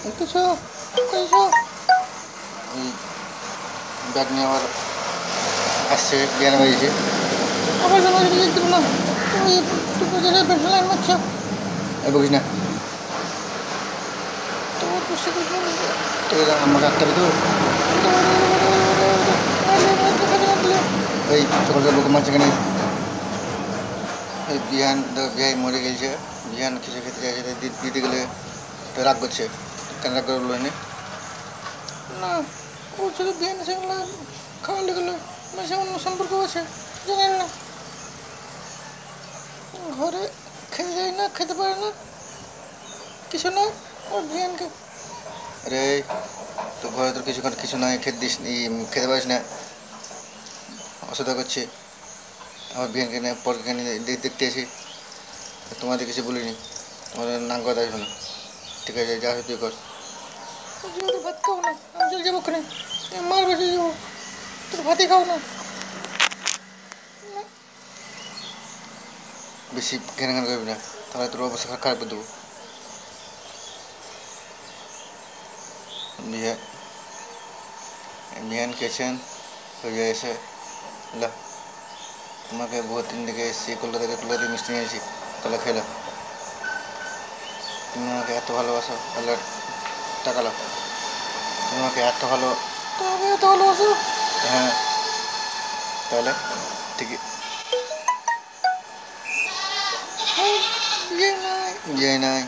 কিছু কিছু ওই ব্যাগ নিয়ে আবার আসছে বিয়ানে বেরিয়েছে আবার কেন দেখতে পেলাম তুমি দুটো জায়গায় পেট্রোল লাইন মারছ এই বলিস না তোমার বুঝতে তো আমাকে আটকাবে তো এই সকাল সকাল লোক মারছে কেন এই বিহান বিহাই মরে গেছে বিহান কিছু খেতে চাইছে দিতে গেলে তো রাগ করছে কেন রাগ করে বললো না ও শুধু বিহান সেগুলো খাওয়ালে গেলো মেসে অন্য সম্পর্ক আছে জানেন না ঘরে খেতে যায় না খেতে পারে না কিছু না ওর বিহানকে আরে তো ঘরে তোর কিছু নয় খেতে দিস খেতে পারিস না অসুবিধা করছে আমার বিহানকে নিয়ে পরকে নিয়ে দেখতে এসি তোমাদের কিছু বলিনি তোমাদের নাম কথা আসবে না ঠিক আছে যা তুই কর ভাত খাও না আমি চলে যাবো ওখানে মার বেশি যাবো তোর ভাতই খাও না বেশি ঘেন ঘেন করবি না তাহলে তোর অবস্থা খারাপ করে দেবো বিহান খেয়েছেন হয়ে এসে লা তোমাকে বহুত দিন থেকে এসেছি কলকাতাতে মিষ্টি নিয়েছি তাহলে খেলো তুমি আমাকে এত ভালোবাসো তাহলে টাকা লাও তুমি আমাকে এত ভালোবাসো হ্যাঁ তাহলে ঠিকই ইয়ে নাই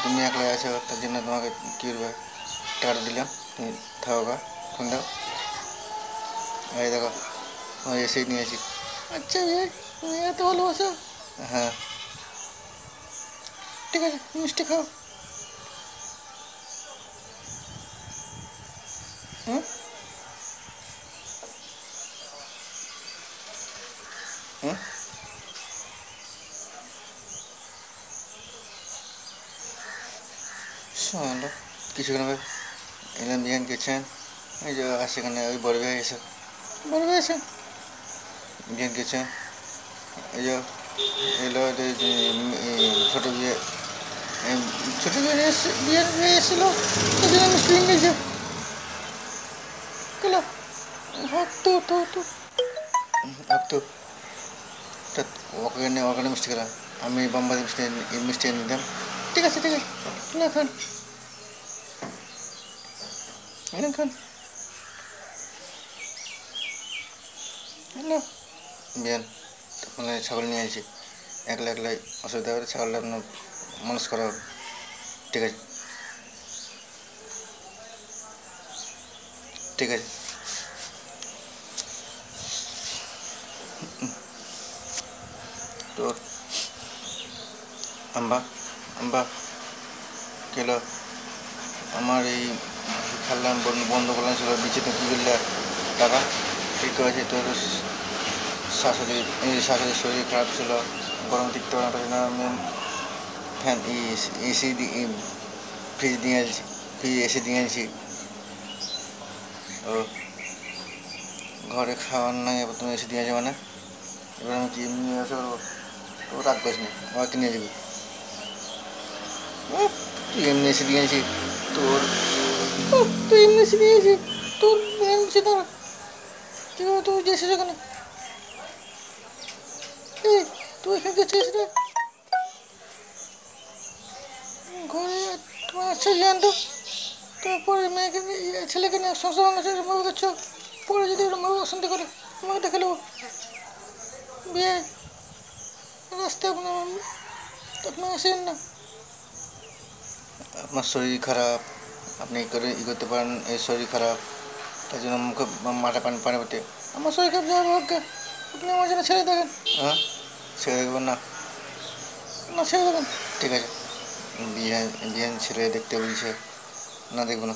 তুমি একলাই আছো তার জন্য তোমাকে কী করবে টাকাটা দিলাম তুমি থাকো গা ফোন দাও এই দেখো আমি এসেই নিয়েছি আচ্ছা তুমি এত ভালোবাসো হ্যাঁ ঠিক আছে মিষ্টি খাও হুম হুম শোনো কিছুক্ষণ হবে এলাম বিহান খেয়েছেন এই যে সেখানে ওই বড় ভাই এসে বিহান খেয়েছেন এই যে এলো ছোটো বিয়ে বিয়ের এসেছিলো মিষ্টি নিয়েছে ভাবতো ওখানে মিষ্টি খেলাম আমি বোম্বাই মিষ্টি এনে নিতাম ঠিক আছে খান খান হ্যালো বিয়ান তখন ছাগল নিয়ে আসছি একলাই অসুবিধা হবে ছাগলটা আপনার মানুষ করা হবে ঠিক আছে তো আম্বা কেলো আমার এই খেললাম বন্ধ করলাম ছিল বিচে তো কী করলে টাকা ঠিক করেছে তোর শাশুড়ির শরীর খারাপ ছিল গরম টিকতে পারে না আমি ফ্যান এসি ফ্রিজ এসি দিয়ে আনছি ও ঘরে খাওয়ার নাই এবার তুমি এসে দিয়ে যাবে না এবার আমি কি এমনি আসে করবো তো রাগ করিস না আমার কিনে যাবি তুই এমনি এসে দিয়েছি তুই এমনি এসে দিয়েছি তোর সেটা কীভাবে তুই যে এসেছো কেন তুই এখানে গেছিস রে ঘরে তোমার আসছে জানতো তারপরে মেয়েকে ছেলেকে নিয়ে সংসার ভাঙাচ্ছে মনে করছো পরে যদি ওরা অশান্তি করে আমাকে দেখে নেবো বিয়ে রাস্তায় আপনার আসেন না আপনার শরীর খারাপ আপনি করতে পারেন এই শরীর খারাপ তার জন্য মুখে মাথা পানি পড়ে আমার শরীর খারাপ যাওয়ার ভাগ্যে আপনি আমার জন্য ছেড়ে দেখেন হ্যাঁ ছেড়ে দেখবেন না ছেড়ে দেবেন ঠিক আছে বিহান ছেড়ে দেখতে বলছে না দেখবো না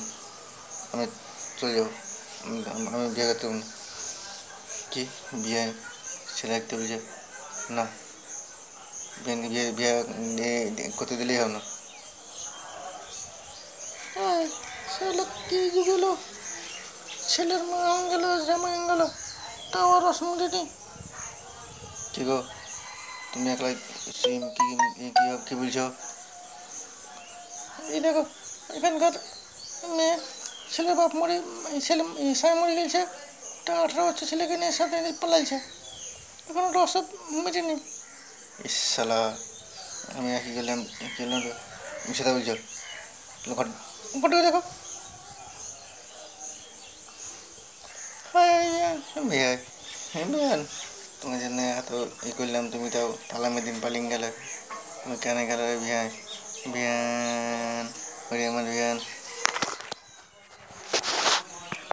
আমি চলে যাবো আমি বিয়ে করতে পারবো না কি বিয়ে ছেলে দেখতে বলছে না বিয়ে করতে দিলেই হবে না ছেলে কি গেল ছেলের মা গেল জামাই গেল তাও আর অসুবিধা কি গো তুমি একলাই কি বলছো এই দেখো এখানকার মেয়ে ছেলের বাপ মরে, ছেলে স্বামী মরে গেছে, একটা 18 বছর ছেলেকে নিয়ে সাথে পালাইছে, এখন ওটা অসব মেটেনি। ইসালা আমি একই গেলাম মিশাতে বলছো ফটো দেখো। বিহাই বিহান তোমার জন্য এত ই করলাম, তুমি তাও তালামে দিন পালিং গেলে, তুমি কেন গেলে বিহাই বিহান আমার বিহান।